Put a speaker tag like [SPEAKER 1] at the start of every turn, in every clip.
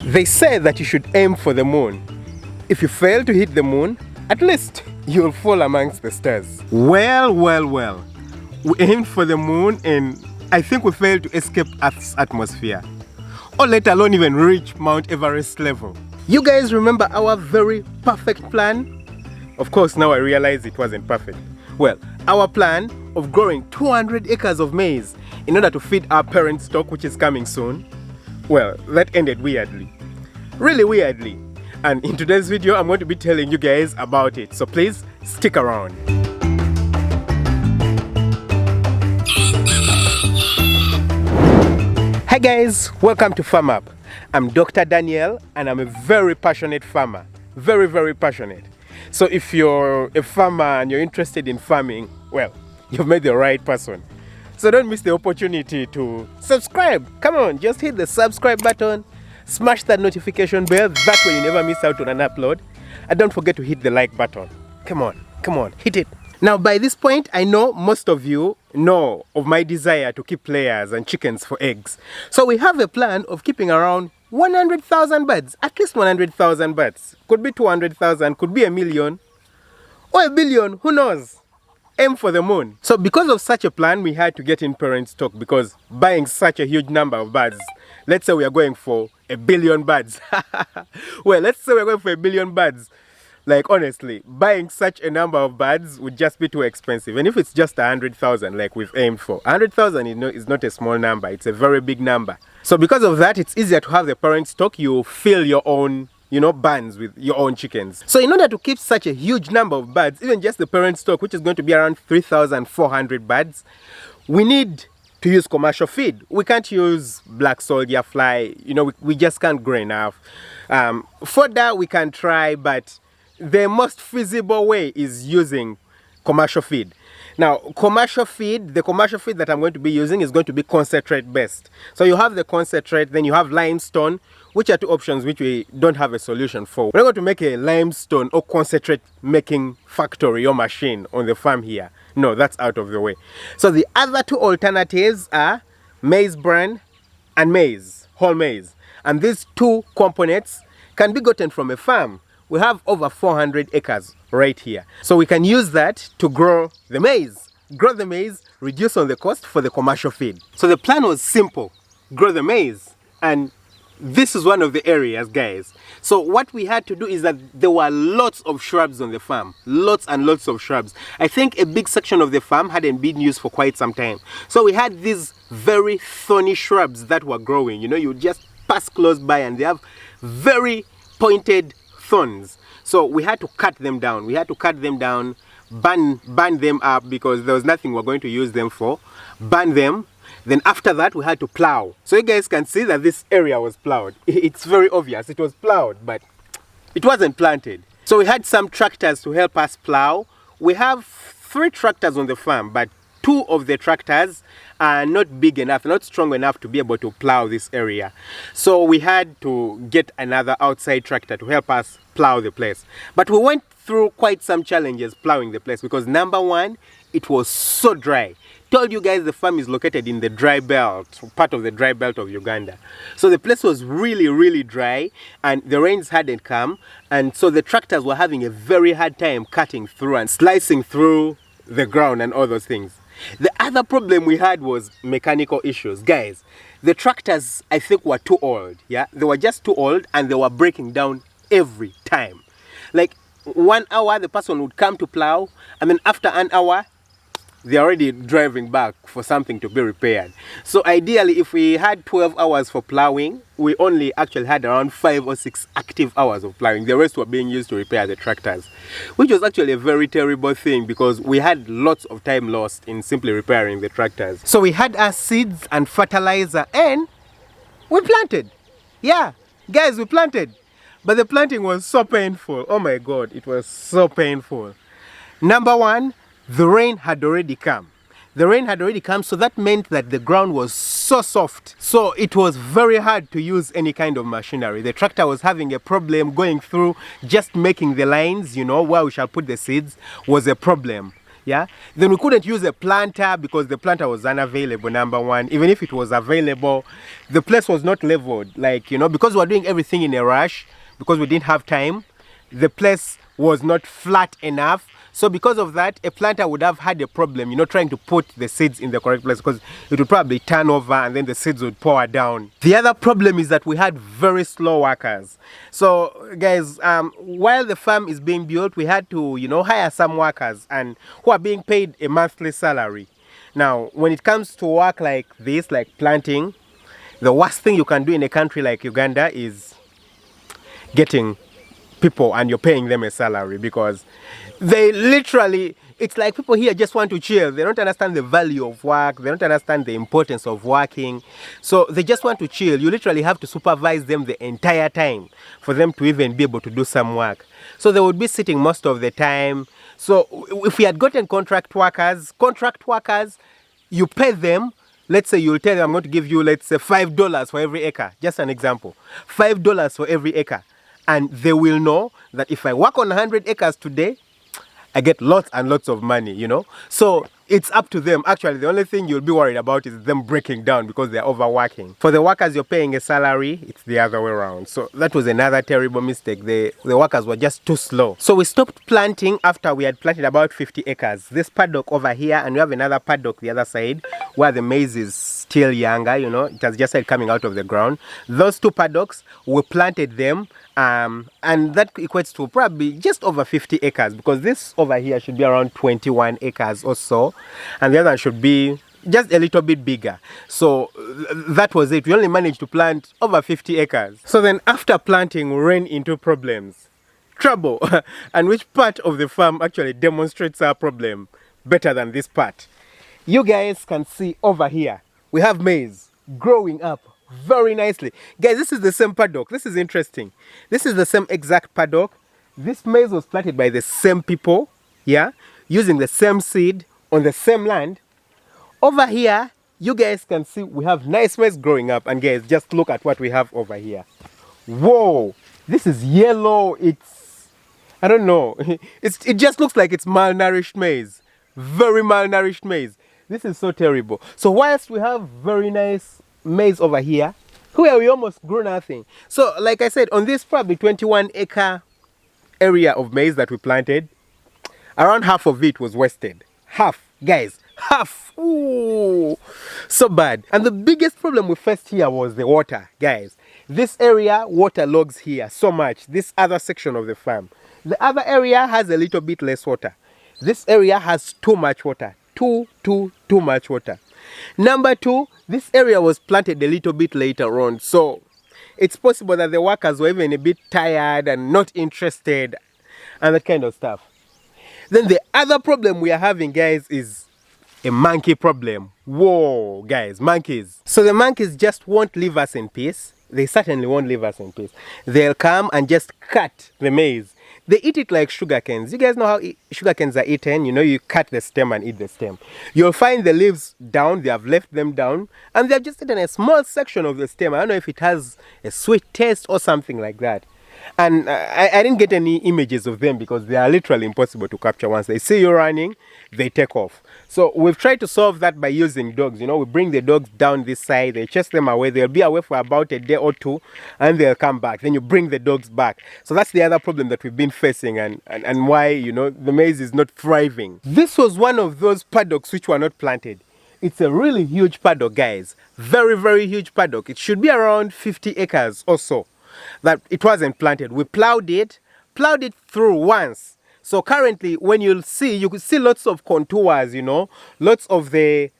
[SPEAKER 1] They say that you should aim for the moon. If you fail to hit the moon, at least you'll fall amongst the stars. Well. We aimed for the moon and I think we failed to escape Earth's atmosphere. Or let alone even reach Mount Everest level. You guys remember our very perfect plan? Of course, now I realize it wasn't perfect. Well, our plan of growing 200 acres of maize in order to feed our parent stock, which is coming soon, well, that ended weirdly. Really weirdly. And in today's video, I'm going to be telling you guys about it. So please stick around. Hi guys, welcome to Farm Up. I'm Dr. Daniel and I'm a very passionate farmer. Very passionate. So if you're a farmer and you're interested in farming, well, you've met the right person. So don't miss the opportunity to subscribe. Come on, just hit the subscribe button, smash that notification bell, that way you never miss out on an upload. And don't forget to hit the like button. Come on, hit it. Now by this point, I know most of you know of my desire to keep layers and chickens for eggs. So we have a plan of keeping around 100,000 birds, at least 100,000 birds. Could be 200,000, could be 1 million, or 1 billion, who knows? Aim for the moon. So because of such a plan, we had to get in parent stock because buying such a huge number of birds, let's say we are going for 1 billion birds. Well, let's say we're going for 1 billion birds. Like honestly, buying such a number of birds would just be too expensive. And if it's just 100,000 like we've aimed for, 100,000 is not a small number, it's a very big number. So because of that, it's easier to have the parent stock. You fill your own, barns with your own chickens. So in order to keep such a huge number of birds, even just the parent stock, which is going to be around 3,400 birds, we need to use commercial feed. We can't use black soldier fly, we just can't grow enough. Fodder we can try, but the most feasible way is using commercial feed. Now, the commercial feed that I'm going to be using is going to be concentrate based. So you have the concentrate, then you have limestone, which are two options which we don't have a solution for. We're not going to make a limestone or concentrate making factory or machine on the farm here. No, that's out of the way. So the other two alternatives are maize bran and maize, whole maize. And these two components can be gotten from a farm. We have over 400 acres right here. So we can use that to grow the maize. Grow the maize, reduce on the cost for the commercial feed. So the plan was simple, grow the maize. And this is one of the areas, guys. So what we had to do is that there were lots of shrubs on the farm. Lots and lots of shrubs. I think a big section of the farm hadn't been used for quite some time. So we had these very thorny shrubs that were growing. You just pass close by and they have very pointed thorns. So we had to cut them down. Burn them up because there was nothing we're going to use them for. Burn them. Then after that, we had to plow. So you guys can see that this area was plowed. It's very obvious. It was plowed, but it wasn't planted. So we had some tractors to help us plow. We have 3 tractors on the farm, but 2 of the tractors are not big enough, not strong enough to be able to plow this area. So we had to get another outside tractor to help us plow the place. But we went through quite some challenges plowing the place because number one, it was so dry. Told you guys the farm is located in the dry belt, part of the dry belt of Uganda. So the place was really dry and the rains hadn't come, and so the tractors were having a very hard time cutting through and slicing through the ground and all those things. The other problem we had was mechanical issues. Guys, the tractors I think were too old. Yeah, they were just too old and they were breaking down every time. Like 1 hour the person would come to plow and then after an hour they're already driving back for something to be repaired. So ideally, if we had 12 hours for plowing, we only actually had around 5 or 6 active hours of plowing. The rest were being used to repair the tractors, which was actually a very terrible thing because we had lots of time lost in simply repairing the tractors. So we had our seeds and fertilizer and we planted. Yeah, guys, we planted. But the planting was so painful. Oh my God, it was so painful. Number one, the rain had already come. So that meant that the ground was so soft. So it was very hard to use any kind of machinery. The tractor was having a problem going through, just making the lines, where we shall put the seeds was a problem. Yeah, then we couldn't use a planter because the planter was unavailable, number one. Even if it was available, the place was not leveled, like, you know, because we were doing everything in a rush, because we didn't have time, the place was not flat enough. So because of that, a planter would have had a problem, you know, trying to put the seeds in the correct place, because it would probably turn over and then the seeds would pour down. The other problem is that we had very slow workers. So guys, while the farm is being built, we had to, you know, hire some workers and who are being paid a monthly salary. Now, when it comes to work like this, like planting, the worst thing you can do in a country like Uganda is getting people and you're paying them a salary, because they literally, it's like people here just want to chill. They don't understand the value of work. They don't understand the importance of working. So they just want to chill. You literally have to supervise them the entire time for them to even be able to do some work. So they would be sitting most of the time. So if we had gotten contract workers, you pay them. Let's say you'll tell them, I'm going to give you, let's say, $5 for every acre. Just an example. $5 for every acre. And they will know that if I work on 100 acres today, I get lots and lots of money, you know. So it's up to them. Actually, the only thing you'll be worried about is them breaking down because they're overworking. For the workers you're paying a salary, it's the other way around. So that was another terrible mistake. The workers were just too slow. So we stopped planting after we had planted about 50 acres. This paddock over here, and we have another paddock the other side where the maize is still younger, you know. It has just started coming out of the ground. Those two paddocks, we planted them. And that equates to probably just over 50 acres, because this over here should be around 21 acres or so, and the other should be just a little bit bigger. So that was it. We only managed to plant over 50 acres. So then after planting, we ran into problems. Trouble. And which part of the farm actually demonstrates our problem better than this part? You guys can see over here, we have maize growing up very nicely. Guys, this is the same paddock. This is interesting. This is the same exact paddock. This maize was planted by the same people, yeah, using the same seed on the same land. Over here, you guys can see we have nice maize growing up. And guys, just look at what we have over here. Whoa, this is yellow. It's, I don't know. It just looks like it's malnourished maize. Very malnourished maize. This is so terrible. So whilst we have very nice maize over here, where we almost grew nothing. So like I said, on this probably 21 acre area of maize that we planted, around half of it was wasted. Half, guys, half. Ooh, so bad. And the biggest problem we faced here was the water, guys. This area waterlogs here so much, this other section of the farm. The other area has a little bit less water. This area has too much water. Too much water. Number two, this area was planted a little bit later on, so it's possible that the workers were even a bit tired and not interested and that kind of stuff. Then the other problem we are having, guys, is a monkey problem. Whoa, guys, monkeys. So the monkeys just won't leave us in peace. They certainly won't leave us in peace. They'll come and just cut the maize. They eat it like sugar canes. You guys know how sugar canes are eaten. You know, you cut the stem and eat the stem. You'll find the leaves down. They have left them down. And they've just eaten a small section of the stem. I don't know if it has a sweet taste or something like that. And I didn't get any images of them because they are literally impossible to capture. Once they see you running, they take off. So we've tried to solve that by using dogs. You know, we bring the dogs down this side, they chase them away, they'll be away for about a day or two, and they'll come back. Then you bring the dogs back. So that's the other problem that we've been facing, and why, you know, the maize is not thriving. This was one of those paddocks which were not planted. It's a really huge paddock, guys. Very, very huge paddock. It should be around 50 acres or so. That it wasn't planted. We plowed it through once. So currently, when you could see lots of contours, you know, lots of the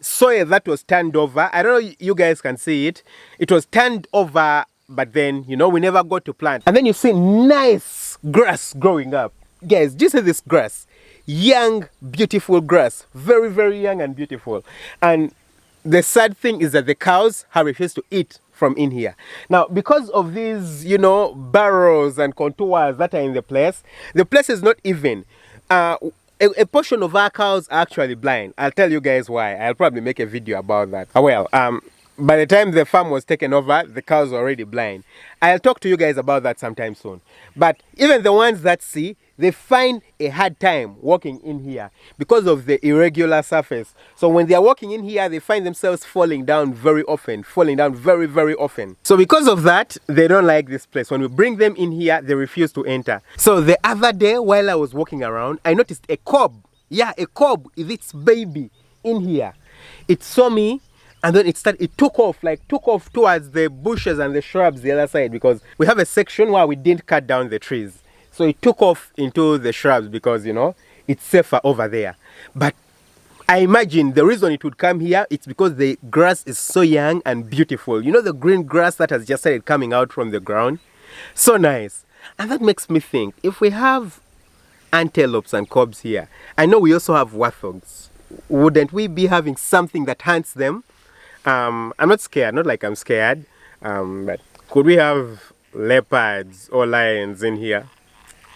[SPEAKER 1] soil that was turned over. I don't know if you guys can see it. It was turned over, but then, you know, we never got to plant. And then you see nice grass growing up. Guys, do you see this grass? Young, beautiful grass. Very, very young and beautiful. And the sad thing is that the cows have refused to eat from in here. Now, because of these, you know, barrows and contours that are in the place is not even. A portion of our cows are actually blind. I'll tell you guys why. I'll probably make a video about that. Well, By the time the farm was taken over, the cows were already blind. I'll talk to you guys about that sometime soon. But even the ones that see, they find a hard time walking in here because of the irregular surface. So when they are walking in here, they find themselves falling down very often, falling down very, very often. So because of that, they don't like this place. When we bring them in here, they refuse to enter. So the other day, while I was walking around, I noticed a cob. Yeah, a cob with its baby in here. It saw me. And then it took off towards the bushes and the shrubs the other side, because we have a section where we didn't cut down the trees. So it took off into the shrubs because, you know, it's safer over there. But I imagine the reason it would come here, it's because the grass is so young and beautiful. You know, the green grass that has just started coming out from the ground? So nice. And that makes me think, if we have antelopes and cobs here, I know we also have warthogs. Wouldn't we be having something that hunts them? I'm not scared, not like I'm scared, but could we have leopards or lions in here?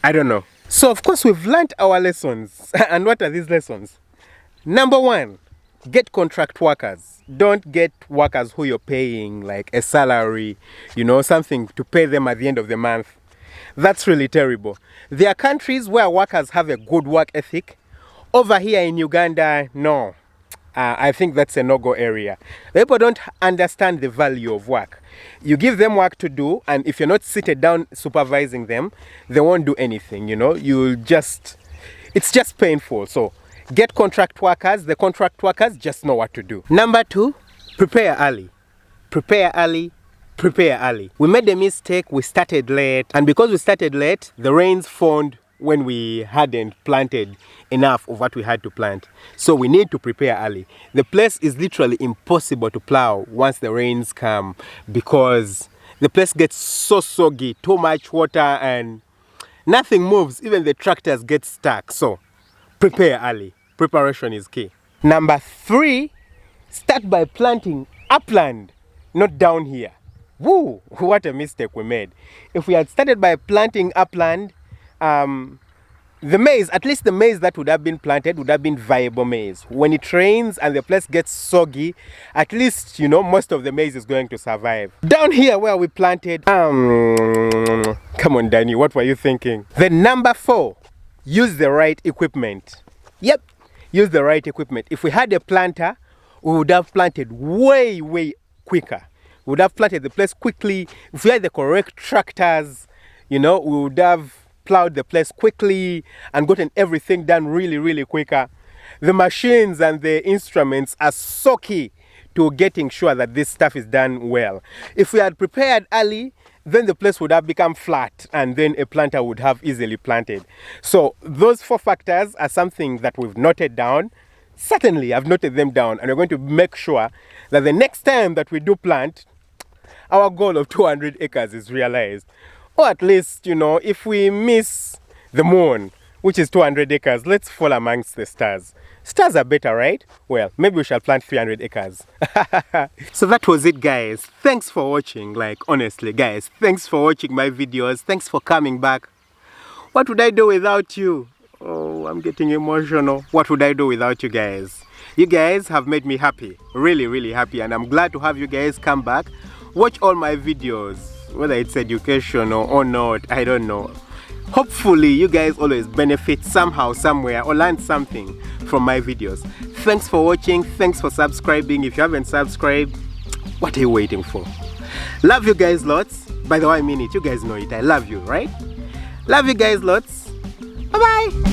[SPEAKER 1] I don't know. So of course we've learned our lessons. And what are these lessons? Number one, get contract workers. Don't get workers who you're paying like a salary, you know, something to pay them at the end of the month. That's really terrible. There are countries where workers have a good work ethic. Over here in Uganda, no. I think that's a no-go area. People don't understand the value of work. You give them work to do, and if you're not seated down supervising them, they won't do anything, you know. It's just painful. So get contract workers. The contract workers just know what to do. Number two, prepare early. Prepare early. Prepare early. We made a mistake. We started late, and because we started late, the rains formed when we hadn't planted enough of what we had to plant. So we need to prepare early. The place is literally impossible to plow once the rains come, because the place gets so soggy, too much water, and nothing moves. Even the tractors get stuck. So prepare early. Preparation is key. Number three, start by planting upland, not down here. Woo, what a mistake we made. If we had started by planting upland, the maize, at least the maize that would have been planted would have been viable maize. When it rains and the place gets soggy, at least, you know, most of the maize is going to survive. Down here where we planted, come on Danny, what were you thinking? Then number four, use the right equipment. Yep, use the right equipment. If we had a planter, we would have planted way, way quicker. We would have planted the place quickly. If we had the correct tractors, you know, we would have plowed the place quickly and gotten everything done really, really quicker. The machines and the instruments are so key to getting sure that this stuff is done well. If we had prepared early, then the place would have become flat, and then a planter would have easily planted. So those four factors are something that we've noted down. Certainly, I've noted them down, and we're going to make sure that the next time that we do plant, our goal of 200 acres is realized. Or at least, you know, if we miss the moon, which is 200 acres, let's fall amongst the stars. Stars are better, right? Well, maybe we shall plant 300 acres. So that was it, guys. Thanks for watching. Like, honestly, guys, thanks for watching my videos. Thanks for coming back. What would I do without you? Oh, I'm getting emotional. What would I do without you guys? You guys have made me happy. Really, really happy. And I'm glad to have you guys come back. Watch all my videos. Whether it's educational or not, I don't know. Hopefully you guys always benefit somehow, somewhere, or learn something from my videos. Thanks for watching. Thanks for subscribing. If you haven't subscribed, what are you waiting for? Love you guys lots. By the way, I mean it. You guys know it. I love you, right? Love you guys lots. Bye-bye.